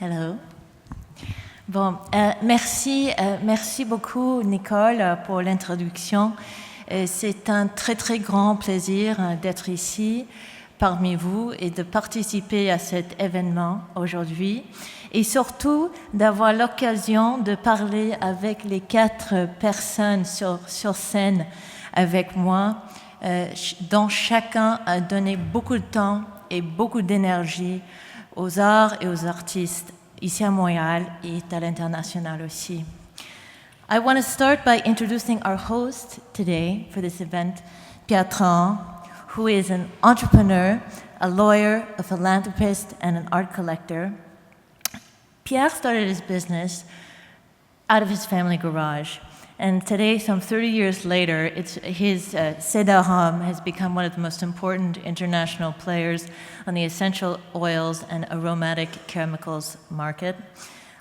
Hello. Bon, merci beaucoup, Nicole, pour l'introduction. C'est un très, très grand plaisir d'être ici parmi vous et de participer à cet événement aujourd'hui et surtout d'avoir l'occasion de parler avec les 4 personnes sur scène avec moi, dont chacun a donné beaucoup de temps et beaucoup d'énergie aux arts et aux artistes ici à Montréal et à l'international aussi. I want to start by introducing our host today for this event, Pierre Trahan, who is an entrepreneur, a lawyer, a philanthropist, and an art collector. Pierre started his business out of his family garage. And today, some 30 years later, his Cédarom has become one of the most important international players on the essential oils and aromatic chemicals market.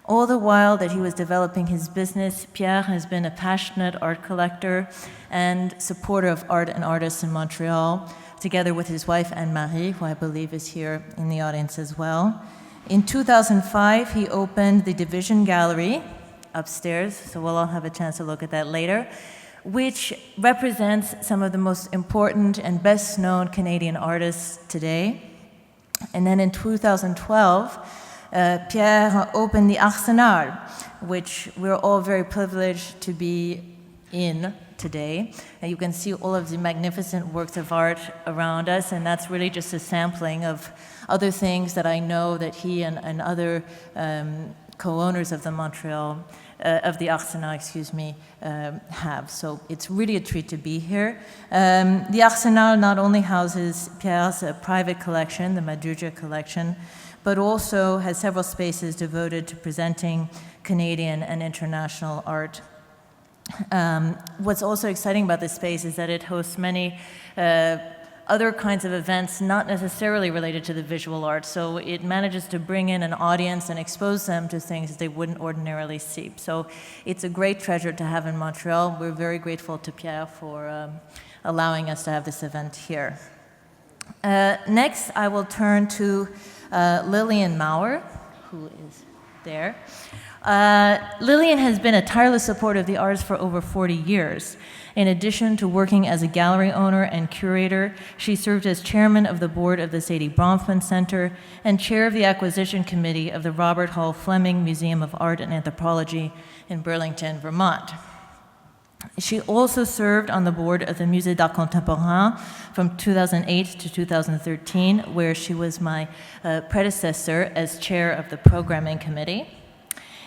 All the while that he was developing his business, Pierre has been a passionate art collector and supporter of art and artists in Montreal, together with his wife Anne-Marie, who I believe is here in the audience as well. In 2005, he opened the Division Gallery upstairs, so we'll all have a chance to look at that later, which represents some of the most important and best-known Canadian artists today. And then in 2012, Pierre opened the Arsenal, which we're all very privileged to be in today. And you can see all of the magnificent works of art around us, and that's really just a sampling of other things that I know that he and other co-owners of the Montreal, of the Arsenal, have. So it's really a treat to be here. The Arsenal not only houses Pierre's private collection, the Madruja collection, but also has several spaces devoted to presenting Canadian and international art. What's also exciting about this space is that it hosts many other kinds of events not necessarily related to the visual arts, so it manages to bring in an audience and expose them to things that they wouldn't ordinarily see. So it's a great treasure to have in Montreal. We're very grateful to Pierre for allowing us to have this event here. Next, I will turn to Lillian Mauer, who is there. Lillian has been a tireless supporter of the arts for over 40 years. In addition to working as a gallery owner and curator, she served as chairman of the board of the Sadie Bronfman Center and chair of the acquisition committee of the Robert Hall Fleming Museum of Art and Anthropology in Burlington, Vermont. She also served on the board of the Musée d'Art Contemporain from 2008 to 2013, where she was my predecessor as chair of the programming committee.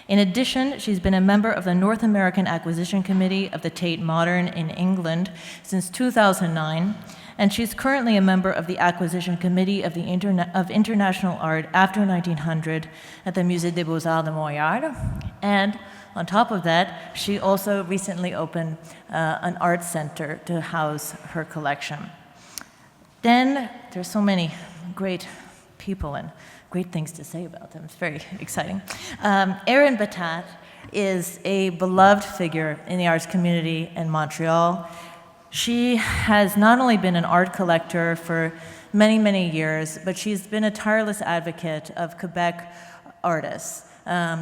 In addition, she's been a member of the North American Acquisition Committee of the Tate Modern in England since 2009, and she's currently a member of the Acquisition Committee of International Art after 1900 at the Musée des Beaux-Arts de Montréal. And on top of that, she also recently opened an art center to house her collection. Then there's so many great people and great things to say about them. It's very exciting. Erin Battat is a beloved figure in the arts community in Montreal. She has not only been an art collector for many, many years, but she's been a tireless advocate of Quebec artists.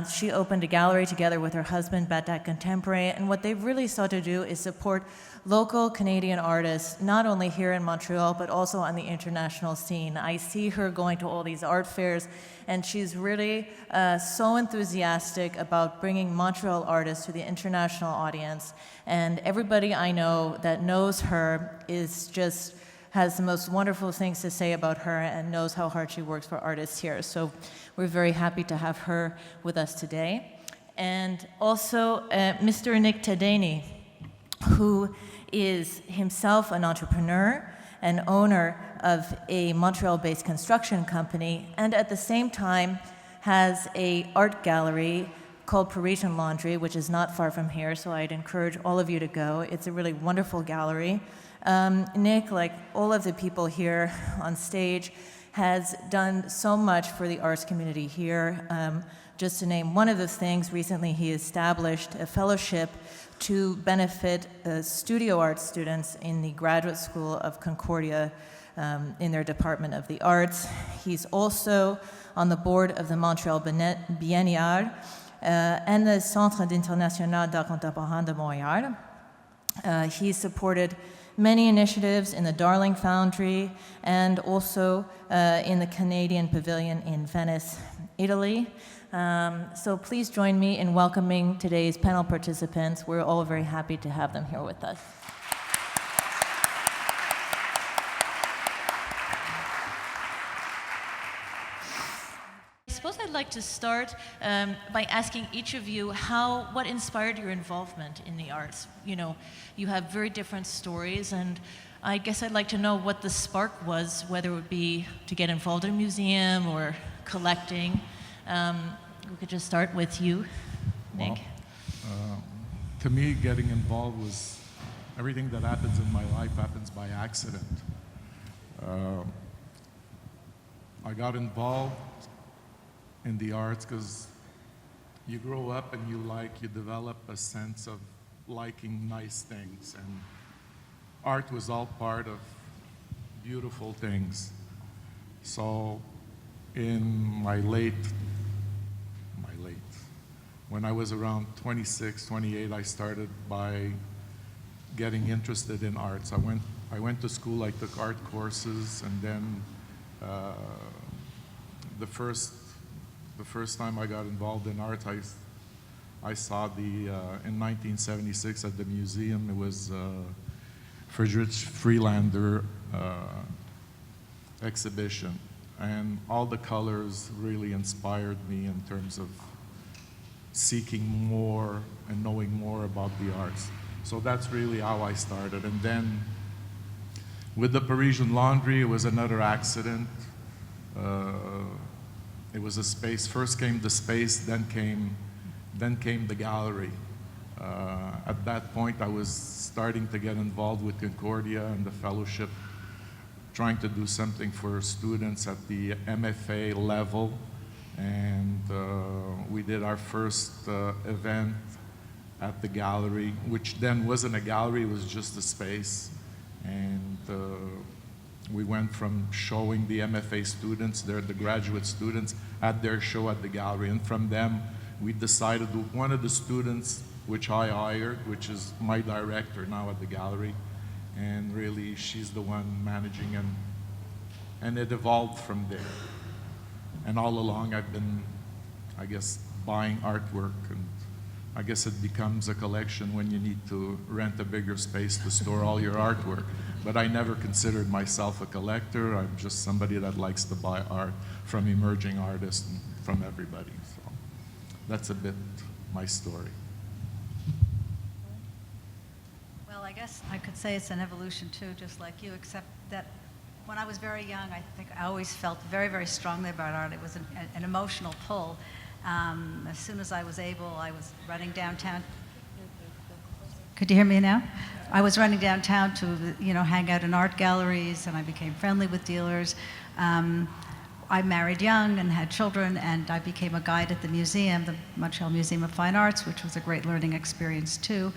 She opened a gallery together with her husband, Battat Contemporary, and what they've really sought to do is support local Canadian artists, not only here in Montreal, but also on the international scene. I see her going to all these art fairs, and she's really so enthusiastic about bringing Montreal artists to the international audience. And everybody I know that knows her has the most wonderful things to say about her and knows how hard she works for artists here. So we're very happy to have her with us today. And also Mr. Nick Tedeschi, who is himself an entrepreneur and owner of a Montreal-based construction company, and at the same time has an art gallery called Parisian Laundry, which is not far from here, so I'd encourage all of you to go. It's a really wonderful gallery. Nick, like all of the people here on stage, has done so much for the arts community here. Just to name one of the things, recently he established a fellowship to benefit studio art students in the Graduate School of Concordia in their Department of the Arts. He's also on the board of the Montreal Biennial and the Centre d'International d'Art Contemporain de Montréal. He supported many initiatives in the Darling Foundry and also in the Canadian Pavilion in Venice, Italy. So please join me in welcoming today's panel participants. We're all very happy to have them here with us. I suppose I'd like to start by asking each of you what inspired your involvement in the arts. You know, you have very different stories, and I guess I'd like to know what the spark was, whether it would be to get involved in a museum or collecting. We could just start with you, Nick. Well, to me, getting involved was everything that happens in my life happens by accident. I got involved in the arts because you grow up and you develop a sense of liking nice things, and art was all part of beautiful things. So in when I was around 26, 28, I started by getting interested in arts. I went to school, I took art courses, and then the first time I got involved in art, I saw in 1976 at the museum, it was Friedrich Freelander exhibition. And all the colors really inspired me in terms of seeking more and knowing more about the arts. So that's really how I started. And then with the Parisian Laundry, it was another accident. It was a space. First came the space, then came the gallery. At that point, I was starting to get involved with Concordia and the fellowship, trying to do something for students at the MFA level. And we did our first event at the gallery, which then wasn't a gallery, it was just a space. And we went from showing the MFA students, the graduate students, at their show at the gallery. And from them, we decided one of the students, which I hired, which is my director now at the gallery, and really she's the one managing, and it evolved from there. And all along I've been, I guess, buying artwork, and I guess it becomes a collection when you need to rent a bigger space to store all your artwork. But I never considered myself a collector. I'm just somebody that likes to buy art from emerging artists and from everybody. So that's a bit my story. Well, I guess I could say it's an evolution too, just like you, except that when I was very young, I think I always felt very, very strongly about art. It was an emotional pull. As soon as I was able, I was running downtown. Could you hear me now? I was running downtown to, hang out in art galleries, and I became friendly with dealers. I married young and had children, and I became a guide at the museum, the Montreal Museum of Fine Arts, which was a great learning experience too.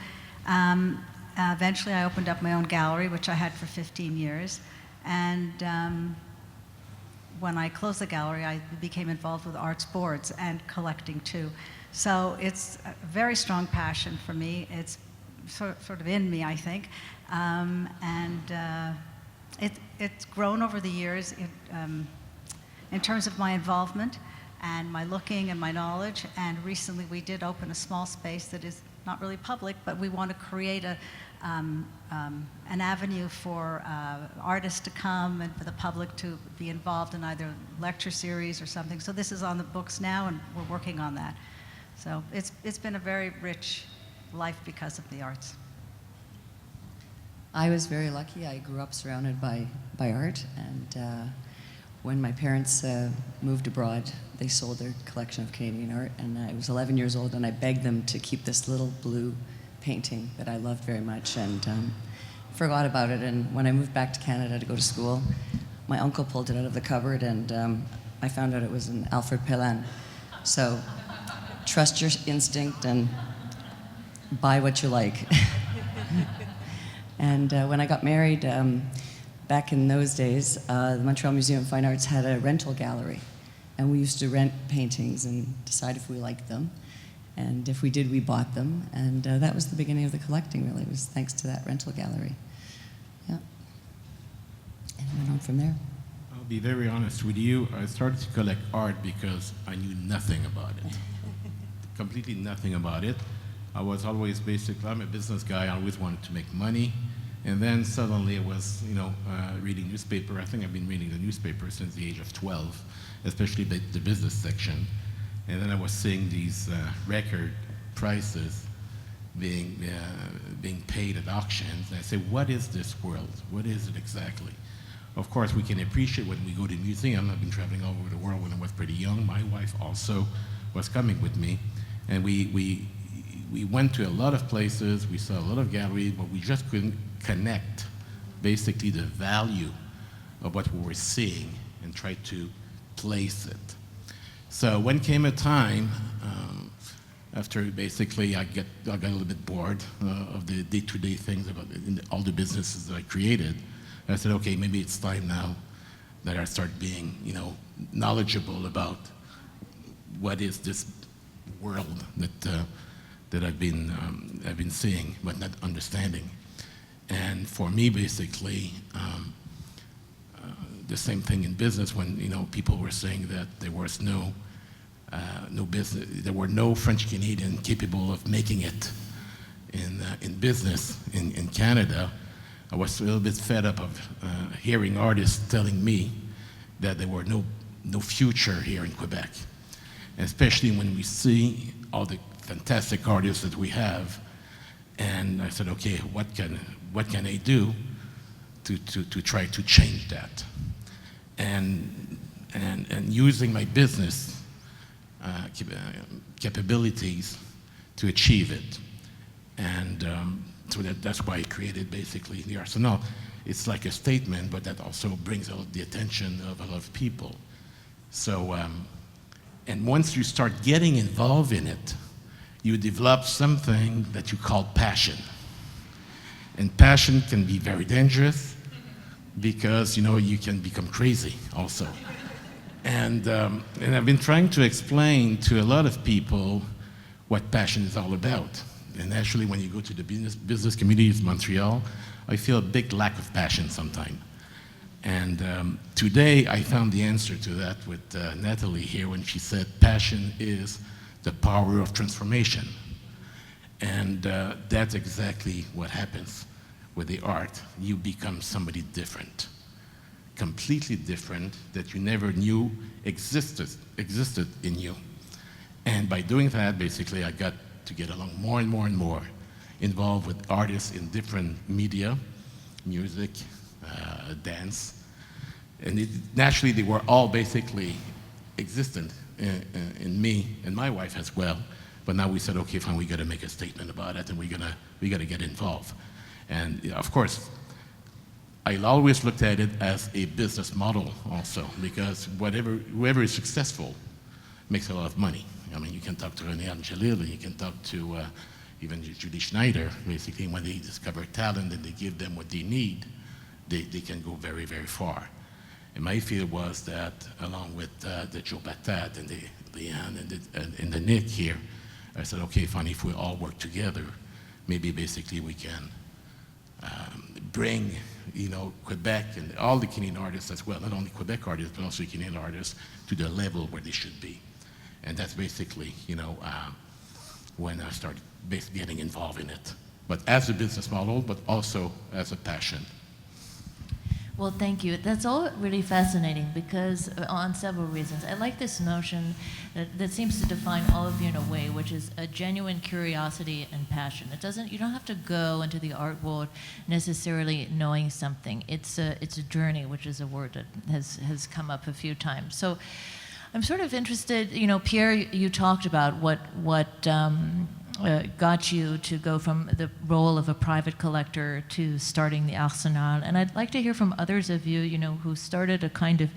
Eventually, I opened up my own gallery, which I had for 15 years. And when I closed the gallery, I became involved with arts boards and collecting too. So it's a very strong passion for me. It's sort of in me, I think. It's grown over the years in terms of my involvement and my looking and my knowledge. And recently we did open a small space that is not really public, but we want to create an avenue for artists to come and for the public to be involved in either lecture series or something. So this is on the books now, and we're working on that. So it's been a very rich life because of the arts. I was very lucky. I grew up surrounded by art, and when my parents moved abroad, they sold their collection of Canadian art, and I was 11 years old, and I begged them to keep this little blue painting that I loved very much, and forgot about it. And when I moved back to Canada to go to school, my uncle pulled it out of the cupboard, and I found out it was an Alfred Pellan. So trust your instinct and buy what you like. And when I got married, back in those days, the Montreal Museum of Fine Arts had a rental gallery. And we used to rent paintings and decide if we liked them. And if we did, we bought them. And that was the beginning of the collecting, really. It was thanks to that rental gallery. Yeah. And it went on from there. I'll be very honest with you. I started to collect art because I knew nothing about it. Completely nothing about it. I was always basically, I'm a business guy. I always wanted to make money. And then suddenly I was, reading newspaper. I think I've been reading the newspaper since the age of 12, especially the business section. And then I was seeing these record prices being paid at auctions. And I said, what is this world? What is it exactly? Of course, we can appreciate when we go to a museum. I've been traveling all over the world when I was pretty young. My wife also was coming with me. And we went to a lot of places. We saw a lot of galleries, but we just couldn't connect basically the value of what we were seeing and try to place it. So when came a time, after basically I got a little bit bored of the day-to-day things about all the businesses that I created, I said, okay, maybe it's time now that I start being, knowledgeable about what is this world that I've been seeing but not understanding. And for me, basically, the same thing in business when people were saying that there was no business, there were no French Canadian capable of making it in business in Canada. I was a little bit fed up of hearing artists telling me that there were no future here in Quebec, and especially when we see all the fantastic artists that we have. And I said, okay, what can I do to try to change that? And using my business capabilities to achieve it. And so that's why I created basically the Arsenal. It's like a statement, but that also brings out the attention of a lot of people. So, and once you start getting involved in it, you develop something that you call passion. And passion can be very dangerous because, you can become crazy also. And I've been trying to explain to a lot of people what passion is all about. And actually, when you go to the business communities in Montreal, I feel a big lack of passion sometimes. And today, I found the answer to that with Natalie here when she said passion is the power of transformation. And that's exactly what happens with the art. You become somebody different, completely different, that you never knew existed in you. And by doing that, basically, I got to get along more and more and more, involved with artists in different media, music, dance. And naturally, they were all basically existent in me and my wife as well. But now we said, okay, fine, we got to make a statement about it, and we got to get involved. And of course, I always looked at it as a business model also, because whoever is successful makes a lot of money. I mean, you can talk to René Angelil, you can talk to even Julie Schneider. Basically, when they discover talent and they give them what they need, they can go very, very far. And my fear was that, along with the Joe Battat and the Leanne and the Nick here, I said, okay, fine, if we all work together, maybe basically we can bring, Quebec and all the Canadian artists as well, not only Quebec artists, but also Canadian artists, to the level where they should be. And that's basically, when I started getting involved in it. But as a business model, but also as a passion. Well, thank you. That's all really fascinating because on several reasons. I like this notion that seems to define all of you in a way, which is a genuine curiosity and passion. You don't have to go into the art world necessarily knowing something. It's a journey, which is a word that has come up a few times. So I'm sort of interested, Pierre, you talked about what got you to go from the role of a private collector to starting the Arsenal. And I'd like to hear from others of you, who started a kind of,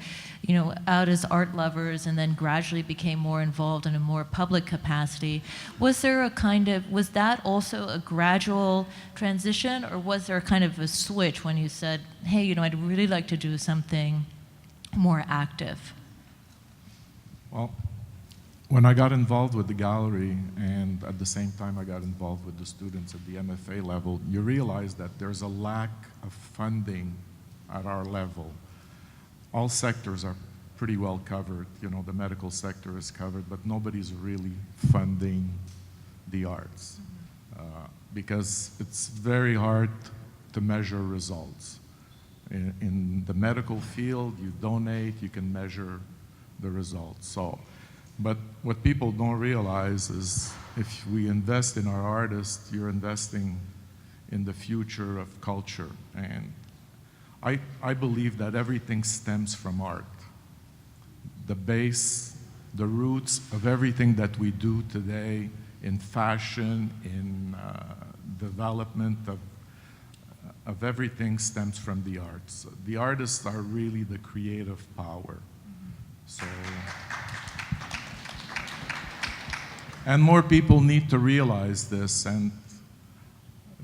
out as art lovers and then gradually became more involved in a more public capacity. Was that also a gradual transition, or was there a kind of a switch when you said, hey, I'd really like to do something more active? Well, when I got involved with the gallery, and at the same time I got involved with the students at the MFA level, you realize that there's a lack of funding at our level. All sectors are pretty well covered. The medical sector is covered, but nobody's really funding the arts because it's very hard to measure results. In the medical field, you donate, you can measure the results. But what people don't realize is if we invest in our artists, you're investing in the future of culture. And I believe that everything stems from art. The base, the roots of everything that we do today in fashion, in development of everything stems from the arts. The artists are really the creative power. And more people need to realize this, and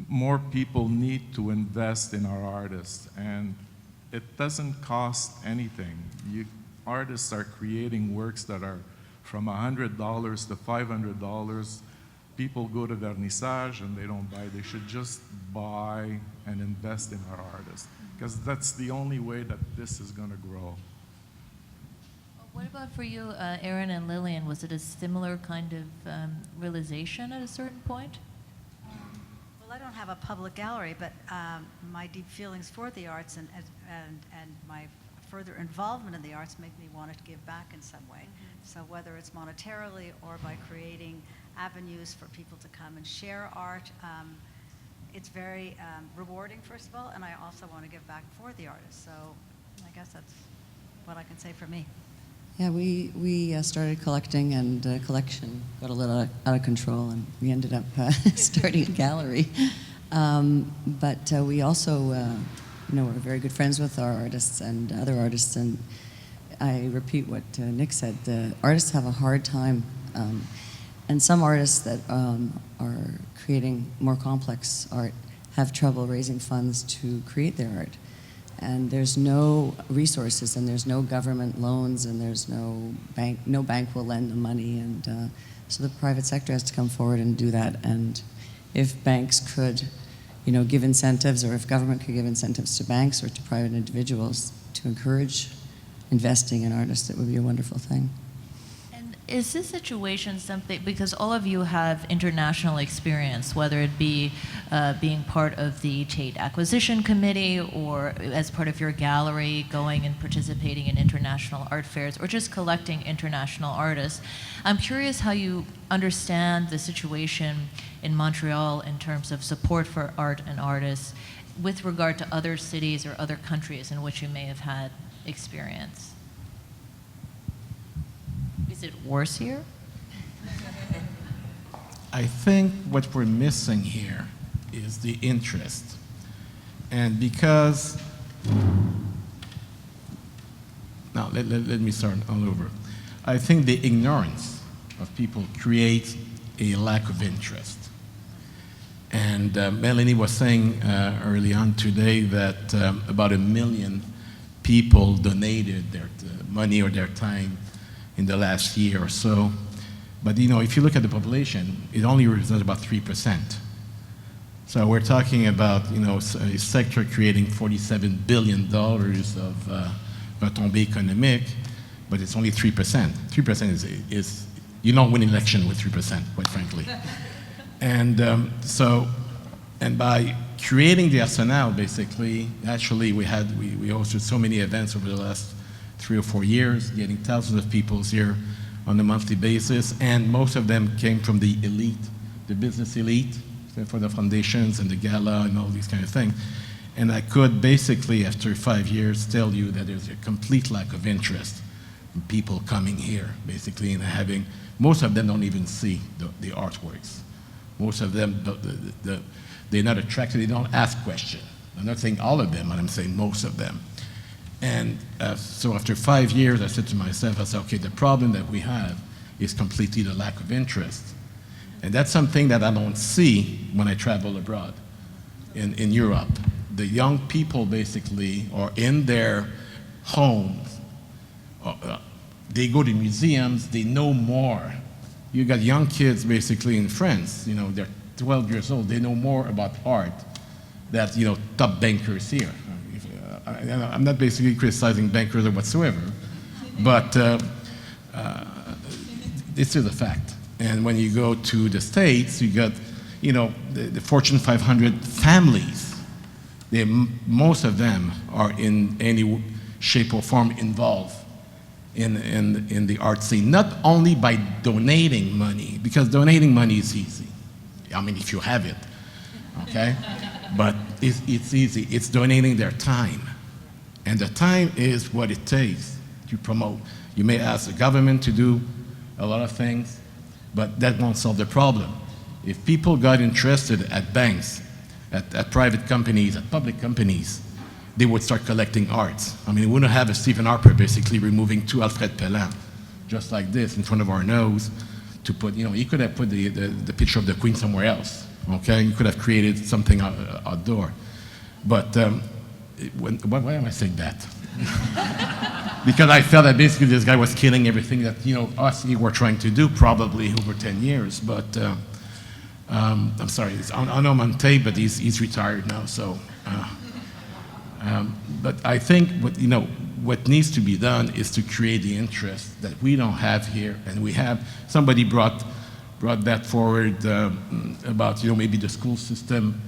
more people need to invest in our artists. And it doesn't cost anything. Artists are creating works that are from $100 to $500. People go to vernissage and they don't buy. They should just buy and invest in our artists, because that's the only way that this is going to grow. What about for you, Erin and Lillian? Was it a similar kind of realization at a certain point? Well, I don't have a public gallery, but my deep feelings for the arts and my further involvement in the arts make me want to give back in some way. So whether it's monetarily or by creating avenues for people to come and share art, it's very rewarding, first of all, and I also want to give back for the artists. So I guess that's what I can say for me. Yeah, we started collecting, and collection got a little out of control, and we ended up starting a gallery. But we also, we're very good friends with our artists and other artists, and I repeat what Nick said, the artists have a hard time, and some artists that are creating more complex art have trouble raising funds to create their art. And there's no resources, and there's no government loans, and there's no bank will lend the money, and so the private sector has to come forward and do that. And if banks could, give incentives, or if government could give incentives to banks or to private individuals to encourage investing in artists, it would be a wonderful thing. Is this situation something, because all of you have international experience, whether it be being part of the Tate Acquisition Committee, or as part of your gallery, going and participating in international art fairs, or just collecting international artists. I'm curious how you understand the situation in Montreal in terms of support for art and artists with regard to other cities or other countries in which you may have had experience. Is it worse here? I think what we're missing here is the interest. And because, now let me start all over. I think the ignorance of people creates a lack of interest. And Melanie was saying early on today that about 1 million people donated their money or their time in the last year or so. But if you look at the population, it only represents about 3%. So we're talking about a sector creating $47 billion of retombées économiques, but it's only 3%. 3% is you don't win an election with 3%, quite frankly. And and by creating the Arsenal, basically, actually we hosted so many events over the last 3 or 4 years, getting thousands of people here on a monthly basis, and most of them came from the elite, the business elite, for the foundations and the gala and all these kind of things. And I could basically, after 5 years, tell you that there's a complete lack of interest in people coming here, basically, and most of them don't even see the artworks. Most of them, they're not attracted, they don't ask questions. I'm not saying all of them, but I'm saying most of them. And so after 5 years, I said to myself, I said, okay, the problem that we have is completely the lack of interest. And that's something that I don't see when I travel abroad in Europe. The young people basically are in their homes. They go to museums, they know more. You got young kids basically in France, you know, they're 12 years old, they know more about art than, you know, top bankers here. I'm not basically criticizing bankers or whatsoever, but this is a fact. And when you go to the States, you got, you know, the Fortune 500 families. Most of them are in any shape or form involved in the art scene, not only by donating money, because donating money is easy. I mean, if you have it, okay? But it's easy. It's donating their time. And the time is what it takes to promote. You may ask the government to do a lot of things, but that won't solve the problem. If people got interested at banks, at private companies, at public companies, they would start collecting arts. I mean, we wouldn't have a Stephen Harper basically removing 2 Alfred Pelin, just like this, in front of our nose, to put, you know, he could have put the picture of the Queen somewhere else, okay? You could have created something outdoor. But why am I saying that? Because I felt that basically this guy was killing everything that, you know, us were trying to do probably over 10 years. But I'm sorry, I know I'm on tape, but he's retired now. So, but I think what needs to be done is to create the interest that we don't have here, and we have. Somebody brought that forward about, you know, maybe the school system.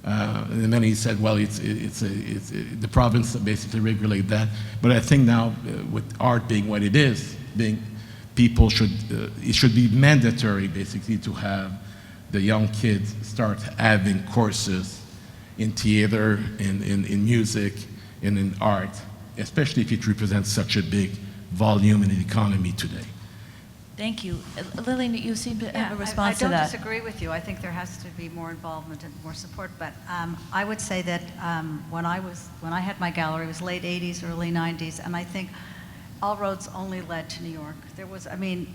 And then he said, well, it's the province that basically regulate that. But I think now, with art being what it is, people should, it should be mandatory basically to have the young kids start having courses in theater, in music, and in art, especially if it represents such a big volume in the economy today. Thank you. Lillian, you seem to have a response to that. I don't disagree with you. I think there has to be more involvement and more support. But I would say that when I had my gallery, it was late 80s, early 90s, and I think all roads only led to New York. There was, I mean,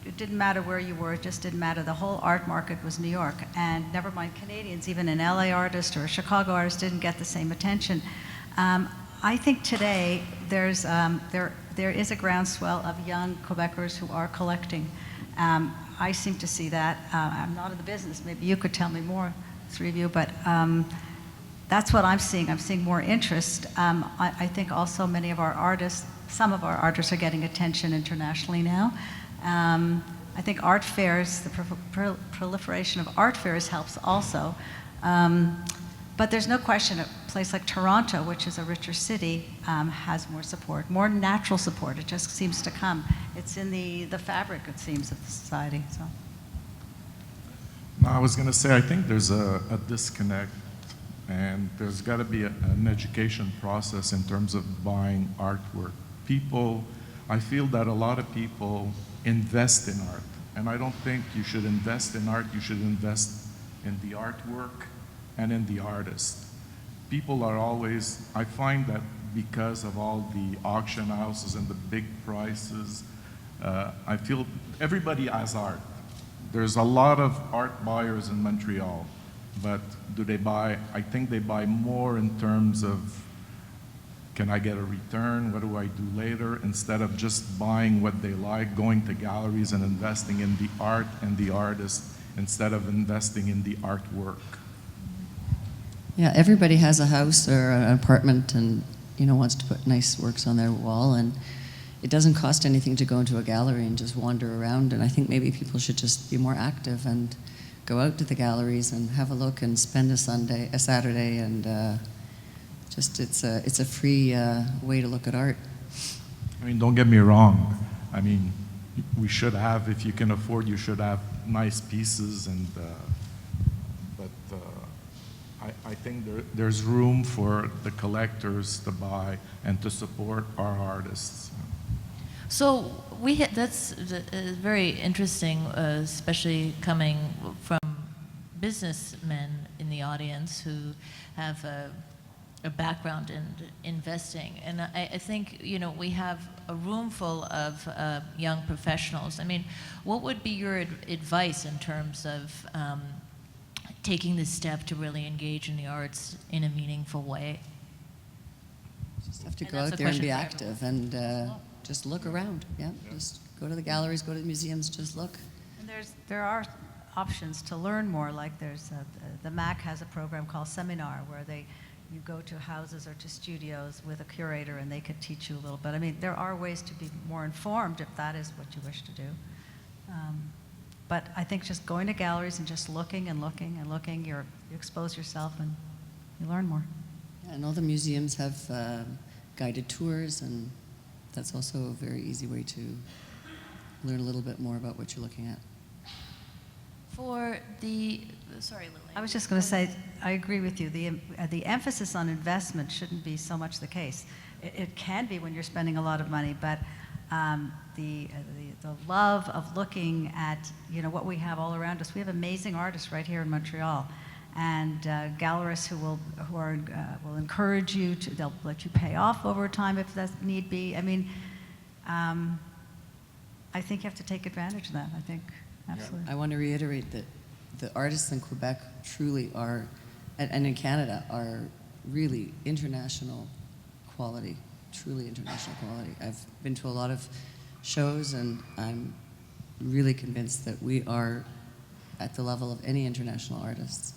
it didn't matter where you were, it just didn't matter. The whole art market was New York. And never mind Canadians, even an LA artist or a Chicago artist didn't get the same attention. I think today there is a groundswell of young Quebecers who are collecting. I seem to see that. I'm not in the business. Maybe you could tell me more, three of you, but that's what I'm seeing. I'm seeing more interest. I think also many of our artists, some of our artists are getting attention internationally now. I think art fairs, the proliferation of art fairs helps also. But there's no question a place like Toronto, which is a richer city, has more support, more natural support. It just seems to come. It's in the fabric, it seems, of the society. So. No, I was going to say, I think there's a disconnect, and there's got to be an education process in terms of buying artwork. I feel that a lot of people invest in art, and I don't think you should invest in art. You should invest in the artwork and in the artist. People are always, I find that because of all the auction houses and the big prices, I feel everybody has art. There's a lot of art buyers in Montreal, but do they buy? I think they buy more in terms of, can I get a return? What do I do later? Instead of just buying what they like, going to galleries and investing in the art and the artist instead of investing in the artwork. Yeah, everybody has a house or an apartment and, you know, wants to put nice works on their wall, and it doesn't cost anything to go into a gallery and just wander around. And I think maybe people should just be more active and go out to the galleries and have a look and spend a Saturday, and just it's a free way to look at art. I mean, don't get me wrong. I mean, we should have, if you can afford, you should have nice pieces, and I think there's room for the collectors to buy and to support our artists. So that's very interesting, especially coming from businessmen in the audience who have a background in investing. And I think, you know, we have a room full of young professionals. I mean, what would be your advice in terms of taking this step to really engage in the arts in a meaningful way? Just have to And go that's out a there and question be for active and just look around. Yeah, just go to the galleries, go to the museums, just look. And there are options to learn more. Like there's the MAC has a program called Seminar where you go to houses or to studios with a curator and they could teach you a little bit. I mean, there are ways to be more informed if that is what you wish to do. But I think just going to galleries and just looking and looking and looking, you expose yourself and you learn more. Yeah, and all the museums have guided tours, and that's also a very easy way to learn a little bit more about what you're looking at. Sorry, Lillian. I was just going to say, I agree with you. The emphasis on investment shouldn't be so much the case. It can be when you're spending a lot of money, but the love of looking at, you know, what we have all around us. We have amazing artists right here in Montreal, and gallerists who will encourage you to. They'll let you pay off over time if that need be. I mean, I think you have to take advantage of that. I think absolutely. I want to reiterate that the artists in Quebec truly are, and in Canada, are really international quality, truly international quality. I've been to a lot of shows, and I'm really convinced that we are at the level of any international artists.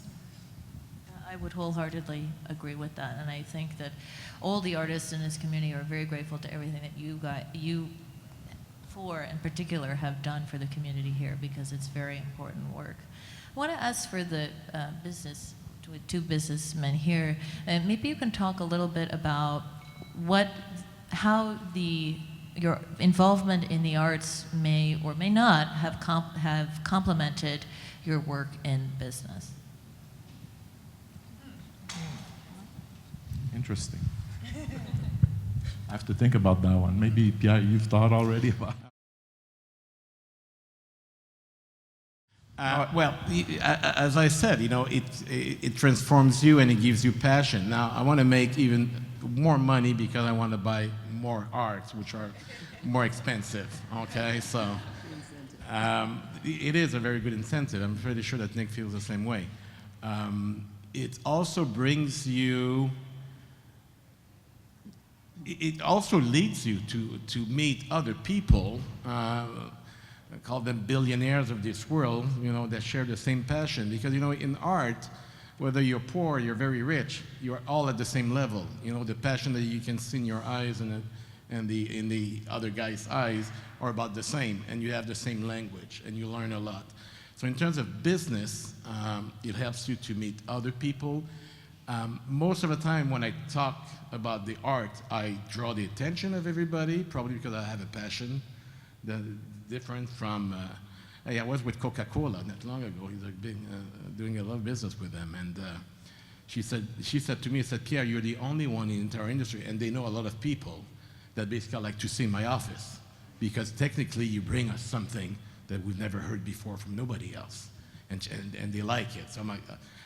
I would wholeheartedly agree with that, and I think that all the artists in this community are very grateful to everything that you in particular have done for the community here, because it's very important work. I want to ask for the two businessmen here, and maybe you can talk a little bit about how your involvement in the arts may or may not have complemented your work in business. Interesting. I have to think about that one. Maybe, Pierre, you've thought already about it. Well, as I said, you know, it transforms you and it gives you passion. Now, I want to make even more money because I want to buy more arts, which are more expensive, okay? So it is a very good incentive. I'm pretty sure that Nick feels the same way. It also brings you, it also leads you to meet other people, I call them billionaires of this world, you know, that share the same passion. Because, you know, in art, whether you're poor, you're very rich, you're all at the same level. You know, the passion that you can see in your eyes and in the other guy's eyes are about the same, and you have the same language, and you learn a lot. So in terms of business, it helps you to meet other people. Most of the time when I talk about the art, I draw the attention of everybody, probably because I have a passion that different from, hey, I was with Coca-Cola not long ago. He's like doing a lot of business with them. And she said to me, Pierre, you're the only one in the entire industry, and they know a lot of people that basically like to see in my office, because technically you bring us something that we've never heard before from nobody else. And they like it. So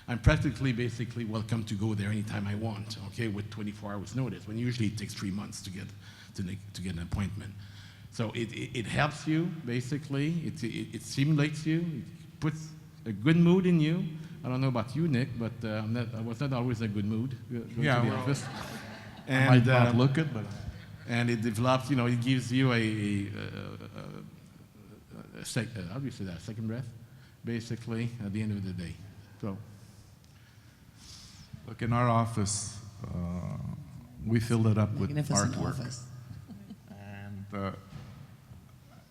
I'm practically basically welcome to go there anytime I want, okay, with 24 hours notice, when usually it takes 3 months to get an appointment. So it helps you, basically. It stimulates you. It puts a good mood in you. I don't know about you, Nick, but I was not always in a good mood going to the office. And, I might not look it, but... And it develops, you know, it gives you how do you say that, second breath, basically, at the end of the day. So, look, in our office, we filled it up with artwork. Office. And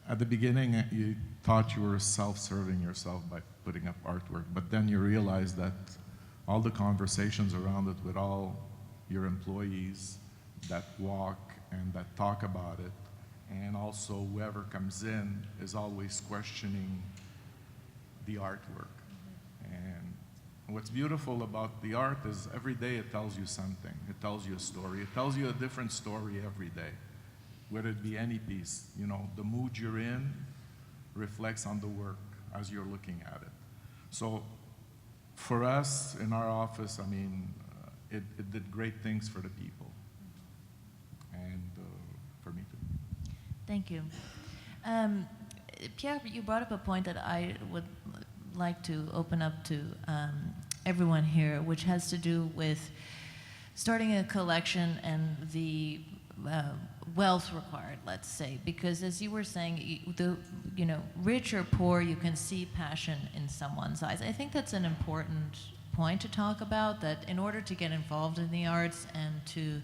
at the beginning, you thought you were self-serving yourself by putting up artwork, but then you realize that all the conversations around it with all your employees that walk and that talk about it, and also whoever comes in is always questioning the artwork. And what's beautiful about the art is every day it tells you something. It tells you a story. It tells you a different story every day. Whether it be any piece, you know, the mood you're in reflects on the work as you're looking at it. So for us in our office, I mean, it did great things for the people, and for me too. Thank you. Pierre, you brought up a point that I would like to open up to everyone here, which has to do with starting a collection and the wealth required, let's say, because as you were saying, rich or poor, you can see passion in someone's eyes. I think that's an important point to talk about, that in order to get involved in the arts and to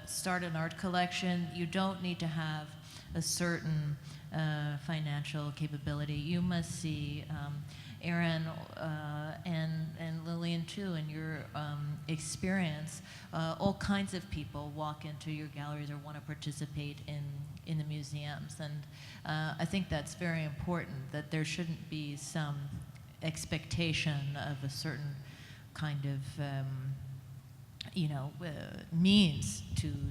start an art collection, you don't need to have a certain financial capability. You must see Erin and Lillian too, in your experience, all kinds of people walk into your galleries or want to participate in the museums. And I think that's very important, that there shouldn't be some expectation of a certain kind of means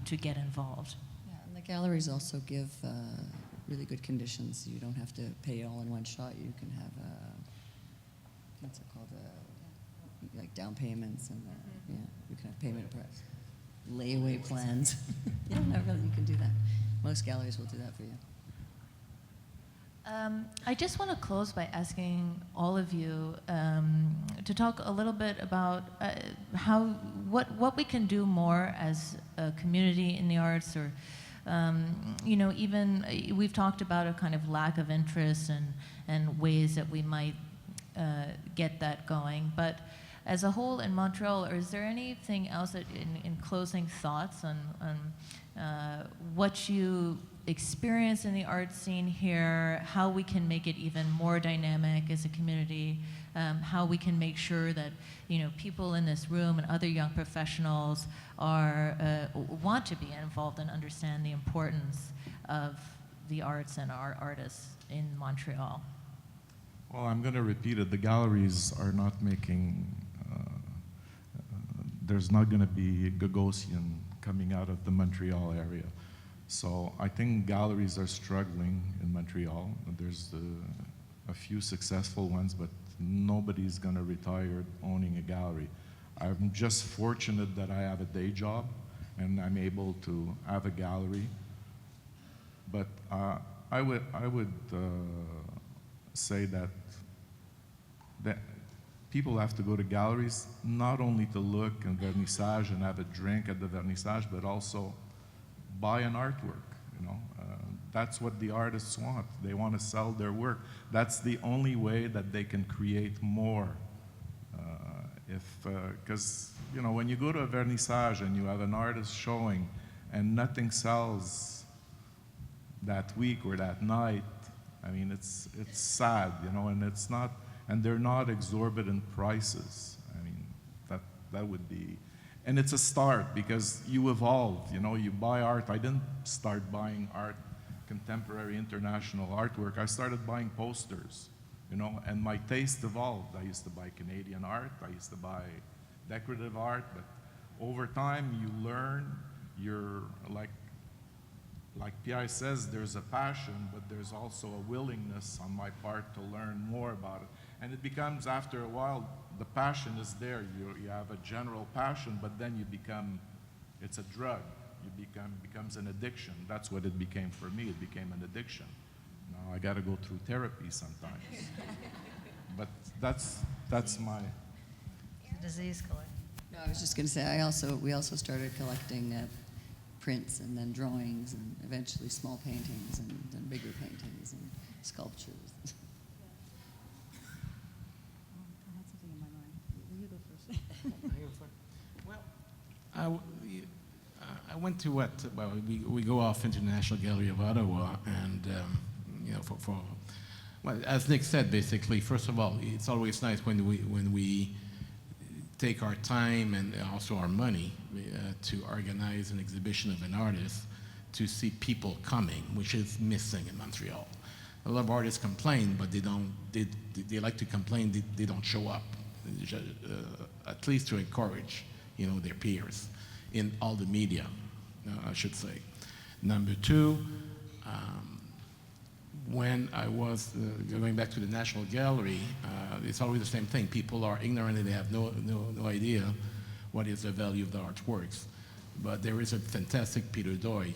to get involved. Yeah, and the galleries also give really good conditions. You don't have to pay all in one shot. You can have what's it called, like down payments, and yeah, you can have payment price, layaway plans. Yeah, no, really, you can do that. Most galleries will do that for you. I just want to close by asking all of you to talk a little bit about what we can do more as a community in the arts, or even we've talked about a kind of lack of interest and ways that we might get that going. But as a whole in Montreal, is there anything else that in closing thoughts on what you experience in the art scene here, how we can make it even more dynamic as a community, how we can make sure that people in this room and other young professionals want to be involved and understand the importance of the arts and our artists in Montreal? Well, I'm going to repeat it. The galleries are not making, there's not going to be Gagosian coming out of the Montreal area. So I think galleries are struggling in Montreal. There's a few successful ones, but nobody's going to retire owning a gallery. I'm just fortunate that I have a day job and I'm able to have a gallery. But I would say that people have to go to galleries not only to look and vernissage and have a drink at the vernissage, but also buy an artwork. That's what the artists want. They want to sell their work. That's the only way that they can create more. Because when you go to a vernissage and you have an artist showing and nothing sells that week or that night, I mean, it's sad, and it's not, and they're not exorbitant prices. I mean, that would be, and it's a start because you evolve, you buy art. I didn't start buying art, contemporary international artwork. I started buying posters, and my taste evolved. I used to buy Canadian art, I used to buy decorative art, but over time you learn, you're like Pierre says, there's a passion, but there's also a willingness on my part to learn more about it. And it becomes, after a while, the passion is there. You have a general passion, but then it's a drug. Becomes an addiction. That's what it became for me. It became an addiction. Now I got to go through therapy sometimes. But that's my... It's a disease collector. No, I was just going to say, we also started collecting prints and then drawings and eventually small paintings and then bigger paintings and sculptures. I had something in my mind. Will you go first? Well, I went to we go off International Gallery of Ottawa, and as Nick said, basically, first of all, it's always nice when we take our time and also our money to organize an exhibition of an artist, to see people coming, which is missing in Montreal. A lot of artists complain, but they like to complain, they don't show up, at least to encourage their peers in all the media, I should say. Number two, when I was going back to the National Gallery, it's always the same thing. People are ignorant and they have no idea what is the value of the artworks. But there is a fantastic Peter Doig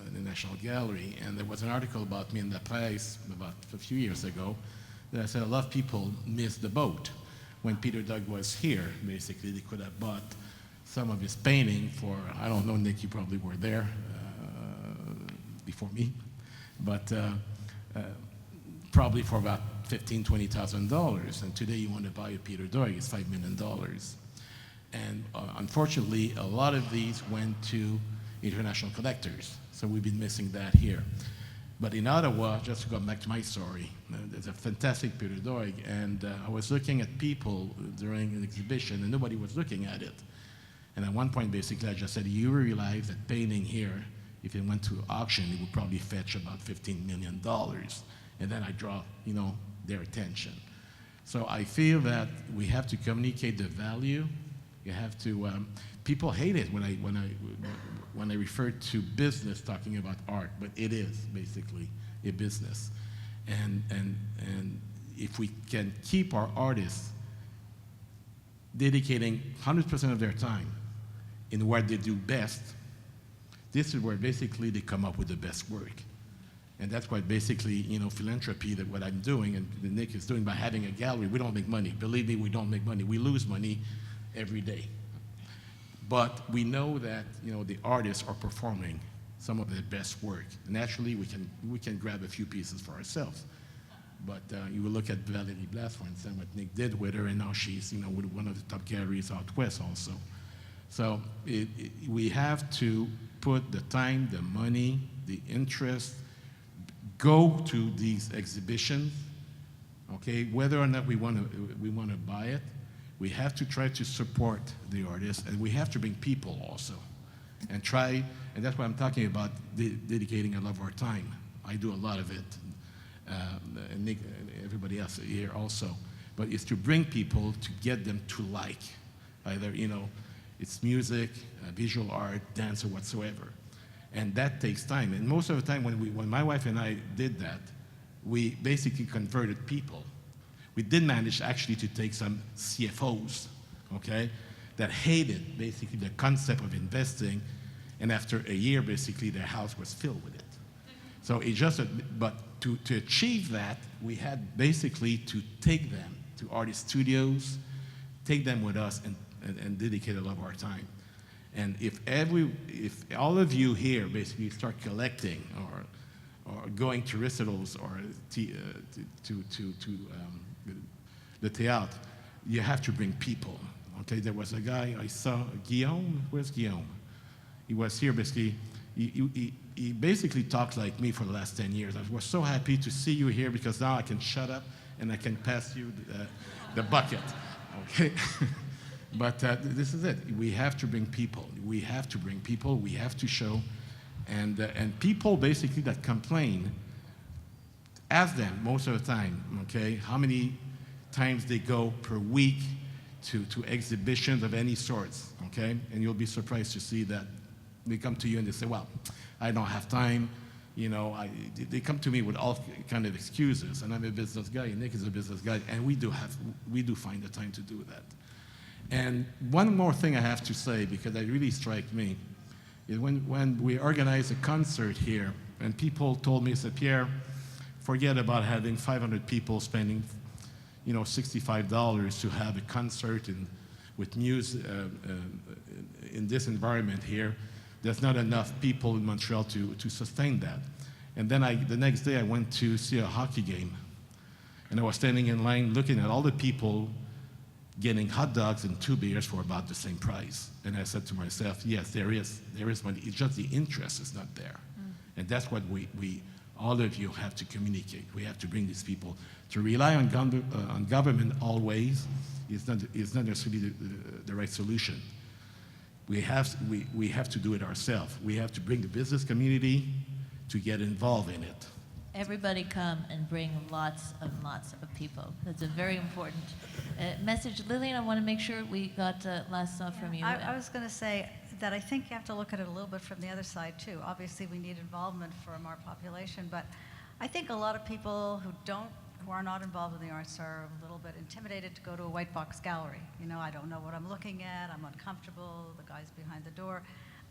in the National Gallery, and there was an article about me in the press about a few years ago that I said a lot of people missed the boat. When Peter Doig was here, basically, they could have bought some of his painting for, I don't know, Nick, you probably were there before me, but probably for about $15,000, $20,000. And today you want to buy a Peter Doig, it's $5 million. And unfortunately, a lot of these went to international collectors. So we've been missing that here. But in Ottawa, just to go back to my story, there's a fantastic Peter Doig, and I was looking at people during an exhibition, and nobody was looking at it. And at one point, basically, I just said, you realize that painting here, if it went to auction, it would probably fetch about $15 million. And then I draw, their attention. So I feel that we have to communicate the value. You have to, people hate it when I refer to business talking about art, but it is basically a business. And if we can keep our artists dedicating 100% of their time in what they do best, this is where basically they come up with the best work. And that's why basically, philanthropy, that what I'm doing and Nick is doing by having a gallery, we don't make money. Believe me, we don't make money. We lose money every day. But we know that, the artists are performing some of their best work. Naturally, we can grab a few pieces for ourselves. But you will look at Valérie Blas, for instance, what Nick did with her, and now she's, with one of the top galleries out west also. So we have to put the time, the money, the interest, go to these exhibitions, okay? Whether or not we want to buy it, we have to try to support the artists, and we have to bring people also, and that's what I'm talking about, dedicating a lot of our time. I do a lot of it, and Nick, and everybody else here also, but it's to bring people, to get them to like, either, it's music, visual art, dance, or whatsoever. And that takes time. And most of the time when my wife and I did that, we basically converted people. We did manage actually to take some CFOs, okay, that hated basically the concept of investing, and after a year, basically, their house was filled with it. So it just, but to achieve that, we had basically to take them to artist studios, take them with us, and dedicate a lot of our time. And if all of you here basically start collecting or going to recitals or to the theater, you have to bring people. Okay, there was a guy I saw, Guillaume. Where's Guillaume? He was here basically. He basically talked like me for the last 10 years. I was so happy to see you here because now I can shut up and I can pass you the bucket. Okay. But this is it. We have to bring people. We have to bring people. We have to show. And people basically that complain, ask them most of the time, okay, how many times they go per week to exhibitions of any sorts, okay? And you'll be surprised to see that they come to you and they say, well, I don't have time. They come to me with all kind of excuses. And I'm a business guy, and Nick is a business guy, and we do find the time to do that. And one more thing I have to say, because it really struck me, is when we organized a concert here, and people told me, said, Pierre, forget about having 500 people spending, $65 to have a concert with music in this environment here. There's not enough people in Montreal to sustain that. And then the next day I went to see a hockey game, and I was standing in line looking at all the people getting hot dogs and 2 beers for about the same price. And I said to myself, yes, there is money. It's just the interest is not there. And that's what we all of you have to communicate. We have to bring these people. To rely on government always is not necessarily the right solution. We have to do it ourselves. We have to bring the business community to get involved in it. Everybody come and bring lots of people. That's a very important message. Lillian, I want to make sure we got last thought from you. I was going to say that I think you have to look at it a little bit from the other side, too. Obviously, we need involvement from our population, but I think a lot of people who are not involved in the arts are a little bit intimidated to go to a white box gallery. You know, I don't know what I'm looking at, I'm uncomfortable, the guy's behind the door.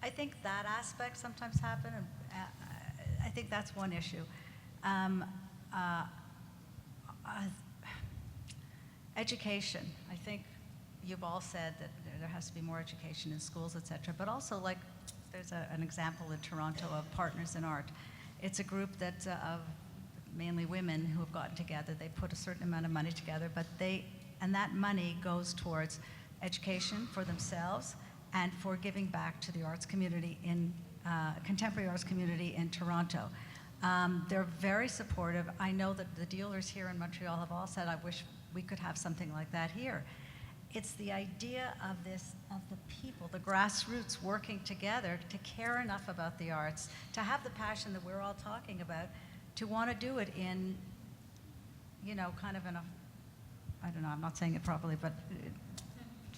I think that aspect sometimes happens, and I think that's one issue. Education. I think you've all said that there has to be more education in schools, et cetera, but also, like, there's an example in Toronto of Partners in Art. It's a group that's of mainly women who have gotten together. They put a certain amount of money together, and that money goes towards education for themselves and for giving back to the arts community contemporary arts community in Toronto. They're very supportive. I know that the dealers here in Montreal have all said, I wish we could have something like that here. It's the idea of the people, the grassroots working together to care enough about the arts, to have the passion that we're all talking about, to want to do it in, you know, kind of in a, I don't know, I'm not saying it properly, but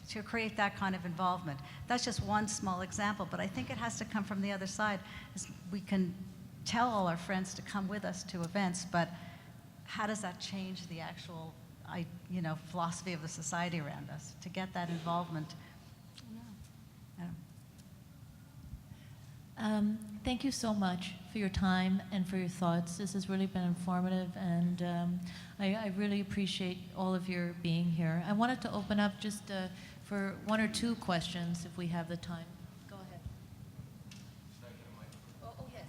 to create that kind of involvement. That's just one small example, but I think it has to come from the other side. We can tell all our friends to come with us to events, but how does that change the actual, philosophy of the society around us to get that involvement? Thank you so much for your time and for your thoughts. This has really been informative, and I really appreciate all of your being here. I wanted to open up just for one or two questions if we have the time. Go ahead. Oh yes,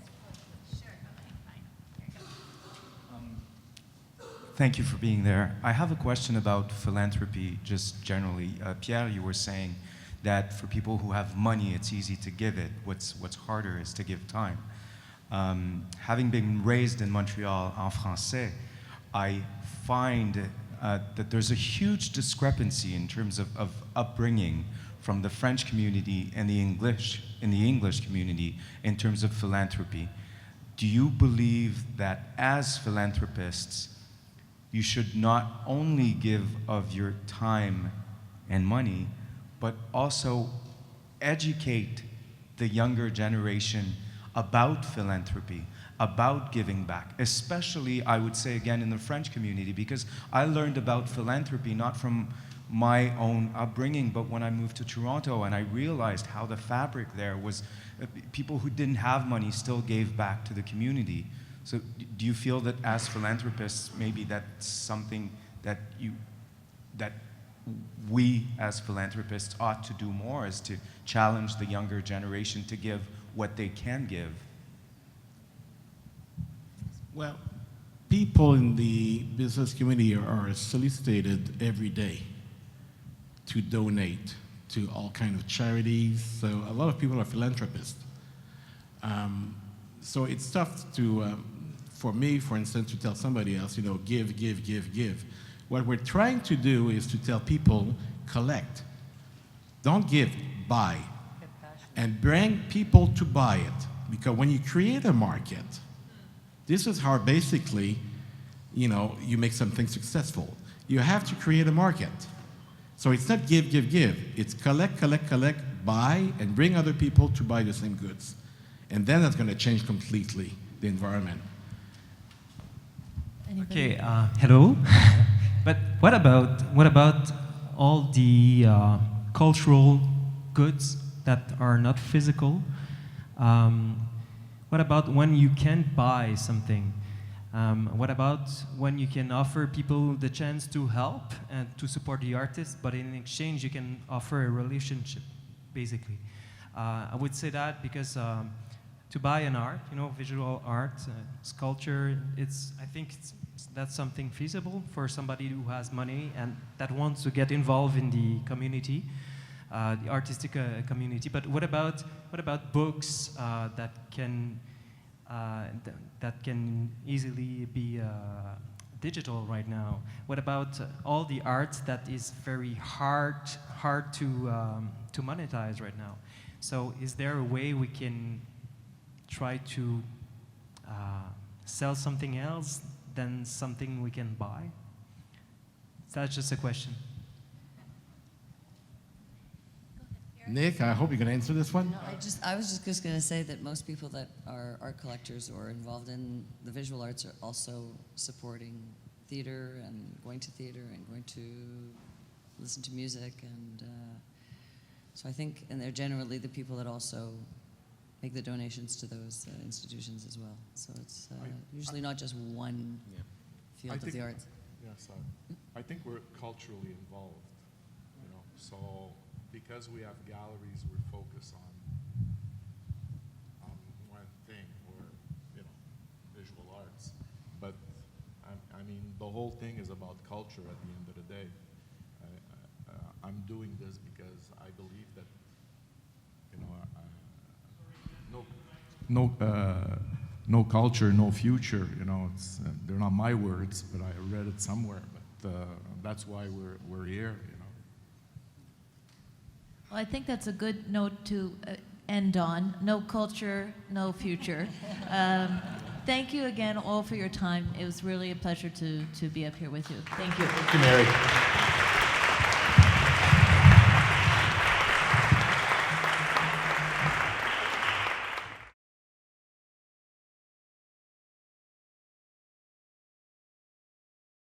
sure. Thank you for being there. I have a question about philanthropy, just generally. Pierre, you were saying that for people who have money, it's easy to give it. What's harder is to give time. Having been raised in Montreal en français, I find that there's a huge discrepancy in terms of upbringing from the French community and the English community in terms of philanthropy. Do you believe that as philanthropists, you should not only give of your time and money, but also educate the younger generation about philanthropy, about giving back, especially, I would say again, in the French community, because I learned about philanthropy not from my own upbringing, but when I moved to Toronto and I realized how the fabric there was, people who didn't have money still gave back to the community. So do you feel that as philanthropists, maybe that's something that we as philanthropists ought to do more, is to challenge the younger generation to give what they can give? Well, people in the business community are solicited every day to donate to all kinds of charities. So a lot of people are philanthropists. So it's tough to, for me, for instance, to tell somebody else, give, give, give, give. What we're trying to do is to tell people, collect. Don't give, buy. And bring people to buy it. Because when you create a market, this is how basically, you make something successful. You have to create a market. So it's not give, give, give. It's collect, collect, collect, buy, and bring other people to buy the same goods. And then that's going to change completely the environment. Anybody? Okay, hello. But what about all the cultural goods that are not physical? What about when you can't buy something? What about when you can offer people the chance to help and to support the artist, but in exchange you can offer a relationship, basically? I would say that because to buy an art, visual art, sculpture, I think that's something feasible for somebody who has money and that wants to get involved in the community, the artistic community. But what about books that can easily be digital right now? What about all the art that is very hard to monetize right now? So is there a way we can try to sell something else than something we can buy? That's just a question. Nick, I hope you can answer this one. No, I was just going to say that most people that are art collectors or involved in the visual arts are also supporting theater and going to listen to music, and so I think, and they're generally the people that also make the donations to those institutions as well. So it's usually not just one field of the arts. Yes, I think we're culturally involved, you know, so because we have galleries, we're focused on one thing, or, you know, visual arts. But I mean, the whole thing is about culture at the end of the day. I'm doing this because I believe that, you know, no culture, no future. You know, it's they're not my words, but I read it somewhere. But that's why we're here. You know. Well, I think that's a good note to end on. No culture, no future. Thank you again all for your time. It was really a pleasure to be up here with you. Thank you. Thank you, Mary.